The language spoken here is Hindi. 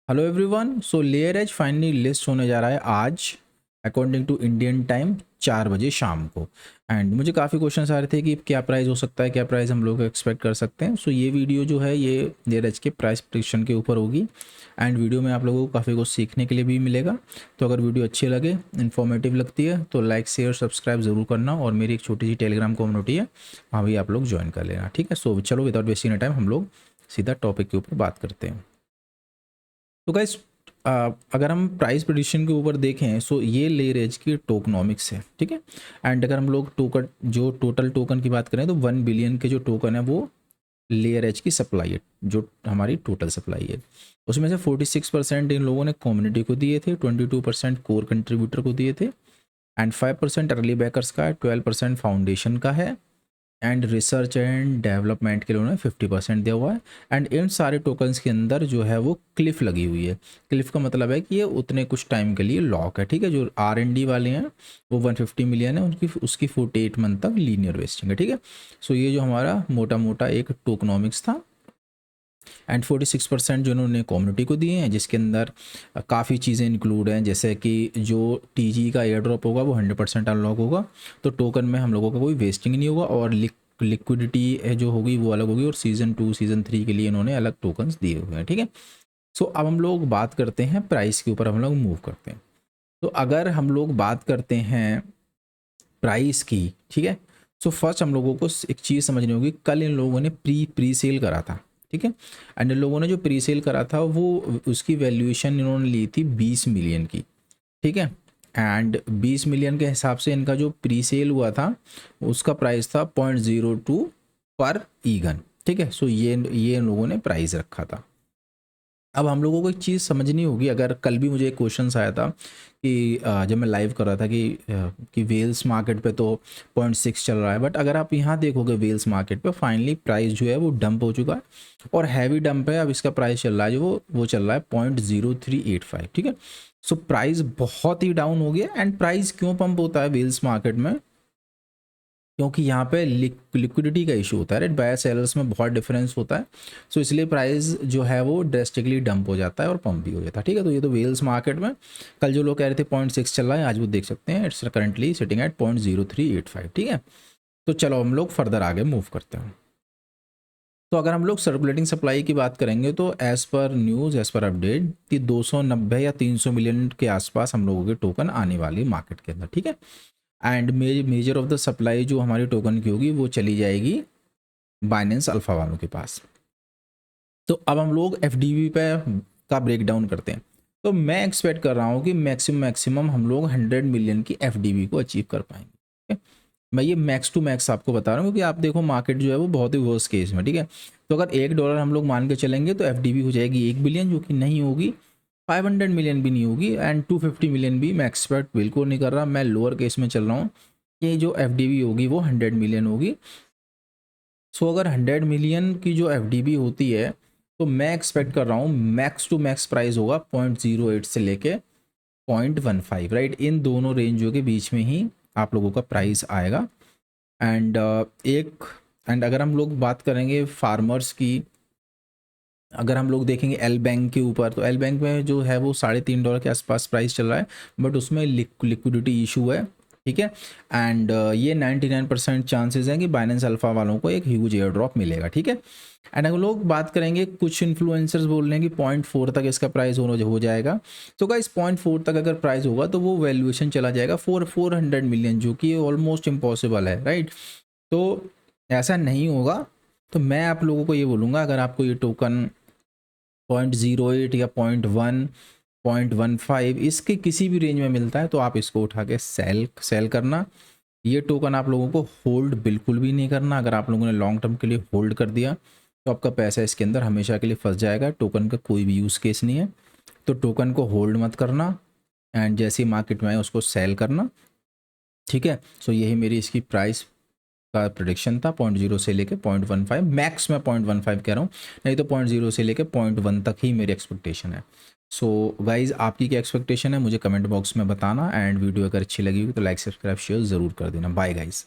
Hello everyone. So layer edge finally list होने जा रहा है आज अकॉर्डिंग टू इंडियन टाइम 4 बजे शाम को। एंड मुझे काफ़ी क्वेश्चन आ रहे थे कि क्या प्राइस हो सकता है, क्या प्राइस हम लोग एक्सपेक्ट कर सकते हैं। सो ये वीडियो जो है ये लेयर एज के प्राइस प्रेडिक्शन के ऊपर होगी। एंड वीडियो में आप लोगों को काफ़ी कुछ सीखने के लिए भी मिलेगा। तो अगर वीडियो अच्छी लगे, इन्फॉर्मेटिव लगती है तो लाइक शेयर सब्सक्राइब ज़रूर करना। और मेरी एक छोटी सी टेलीग्राम कम्युनिटी है, वहाँ भी आप लोग ज्वाइन कर लेना, ठीक है। सो चलो विदाउट वेस्टिंग टाइम हम लोग सीधा टॉपिक के ऊपर बात करते हैं। तो गाइस, अगर हम प्राइस प्रेडिक्शन के ऊपर देखें सो ये लेयर एज की टोकनॉमिक्स है, ठीक है। एंड अगर हम लोग टोकन जो टोटल टोकन की बात करें तो 1 बिलियन के जो टोकन है वो लेयर एज की सप्लाई है, जो हमारी टोटल सप्लाई है। उसमें से 46% इन लोगों ने कम्युनिटी को दिए थे, 22% कोर कंट्रीब्यूटर को दिए थे, एंड 5% अर्ली बैकर्स का है, 12% फाउंडेशन का है, एंड रिसर्च एंड डेवलपमेंट के लिए उन्होंने 50% दिया हुआ है। एंड इन सारे टोकन्स के अंदर जो है वो क्लिफ लगी हुई है। क्लिफ का मतलब है कि ये उतने कुछ टाइम के लिए लॉक है, ठीक है। जो R&D वाले हैं वो 150 मिलियन है, उनकी उसकी 48 मंथ तक लीनियर वेस्टिंग है, ठीक है। सो ये जो हमारा मोटा मोटा एक टोकनॉमिक्स था। एंड 46% जो उन्होंने कम्युनिटी को दिए हैं, जिसके अंदर काफ़ी चीज़ें इंक्लूड हैं, जैसे कि जो TG का एयर ड्रॉप होगा वो 100% अनलॉक होगा, तो टोकन में हम लोगों का कोई वेस्टिंग नहीं होगा। और लिक्विडिटी जो होगी वो अलग होगी। और सीज़न 2 सीज़न 3 के लिए इन्होंने अलग टोकन्स दिए हुए हैं, ठीक है। सो अब हम लोग बात करते हैं प्राइस के ऊपर, हम लोग मूव करते हैं। तो अगर हम लोग बात करते हैं प्राइस की, ठीक है। सो फर्स्ट हम लोगों को एक चीज़ समझनी होगी, कल इन लोगों ने प्री सेल करा था, ठीक है। एंड इन लोगों ने जो प्री सेल करा था वो उसकी वैल्यूएशन इन्होंने ली थी 20 मिलियन की, ठीक है। एंड 20 मिलियन के हिसाब से इनका जो प्री सेल हुआ था उसका प्राइस था 0.02 पर ईगन, ठीक है। सो ये इन लोगों ने प्राइस रखा था। अब हम लोगों को एक चीज़ समझनी होगी, अगर कल भी मुझे एक क्वेश्चन आया था कि जब मैं लाइव कर रहा था कि वेल्स मार्केट पे तो 0.6 चल रहा है, बट अगर आप यहाँ देखोगे वेल्स मार्केट पे फाइनली प्राइस जो है वो डंप हो चुका है और हैवी डंप है। अब इसका प्राइस चल रहा है जो वो चल रहा है 0.0385, ठीक है। सो प्राइस बहुत ही डाउन हो गया। एंड प्राइस क्यों पंप होता है वेल्स मार्केट में? क्योंकि यहाँ पे लिक्विडिटी का इशू होता है, राइट। बायर सेलर्स में बहुत डिफरेंस होता है। सो इसलिए प्राइस जो है वो ड्रेस्टिकली डंप हो जाता है और पंप भी हो जाता है, ठीक है। तो ये तो वेल्स मार्केट में कल जो लोग कह रहे थे 0.6 चल रहा है, आज वो देख सकते हैं इट्स करंटली सिटिंग एट 0.0385, ठीक है। तो चलो हम लोग फर्दर आगे मूव करते हैं। तो अगर हम लोग सर्कुलेटिंग सप्लाई की बात करेंगे तो as per news, as per update कि 290 या 300 मिलियन के आसपास हम लोगों के टोकन आने वाली मार्केट के अंदर, ठीक है। And measure of the supply जो हमारी टोकन की होगी वो चली जाएगी बाइनेंस अल्फा वालों के पास। तो अब हम लोग FDB पे का ब्रेक डाउन करते हैं। तो मैं एक्सपेक्ट कर रहा हूँ कि मैक्सिमम हम लोग 100 मिलियन की FDB को अचीव कर पाएंगे, ठीक है? मैं ये मैक्स टू मैक्स आपको बता रहा हूँ, क्योंकि आप देखो मार्केट जो है वो बहुत ही वर्स्ट केस में, ठीक है। तो अगर $1 हम लोग मान के चलेंगे तो FDB हो जाएगी 1 बिलियन, जो कि नहीं होगी। 500 मिलियन भी नहीं होगी, एंड 250 मिलियन भी मैं एक्सपेक्ट बिल्कुल नहीं कर रहा। मैं लोअर केस में चल रहा हूँ। ये जो FDB होगी वो 100 मिलियन होगी। सो अगर 100 मिलियन की जो FDB होती है तो मैं एक्सपेक्ट कर रहा हूँ मैक्स टू मैक्स प्राइस होगा 0.08 से लेके 0.15, राइट। इन दोनों रेंजों के बीच में ही आप लोगों का प्राइस आएगा। एंड एंड अगर हम लोग बात करेंगे फार्मर्स की, अगर हम लोग देखेंगे एल बैंक के ऊपर, तो एल बैंक में जो है वो $3.5 के आसपास प्राइस चल रहा है, बट उसमें लिक्विडिटी इशू है, ठीक है। एंड ये 99% चांसेस हैं कि बाइनेंस अल्फा वालों को एक ह्यूज एयर ड्रॉप मिलेगा, ठीक है। एंड अगर लोग बात करेंगे, कुछ इन्फ्लुएंसर्स बोल रहे हैं कि 0.4 तक इसका प्राइस हो जाएगा। तो गाइस 0.4 तक अगर प्राइस होगा तो वो वैल्यूएशन चला जाएगा 400 मिलियन, जो कि ऑलमोस्ट इम्पॉसिबल है, राइट। तो ऐसा नहीं होगा। तो मैं आप लोगों को ये बोलूँगा, अगर आपको ये टोकन 0.08 या 0.1 0.15 इसके किसी भी रेंज में मिलता है तो आप इसको उठा के सेल करना। ये टोकन आप लोगों को होल्ड बिल्कुल भी नहीं करना। अगर आप लोगों ने लॉन्ग टर्म के लिए होल्ड कर दिया तो आपका पैसा इसके अंदर हमेशा के लिए फंस जाएगा। टोकन का कोई भी यूज़ केस नहीं है, तो टोकन को होल्ड मत करना। एंड जैसे ही मार्केट में आए उसको सेल करना, ठीक है। सो यही मेरी इसकी प्राइस का प्रोडिक्शन था। 0.0 से लेके 0.15, मैक्स में 0.15 कह रहा हूँ, नहीं तो 0.0 से लेके 0.1 तक ही मेरी एक्सपेक्टेशन है। सो गाइज, आपकी क्या एक्सपेक्टेशन है मुझे कमेंट बॉक्स में बताना। एंड वीडियो अगर अच्छी लगी हुई तो लाइक सब्सक्राइब शेयर ज़रूर कर देना। Bye guys.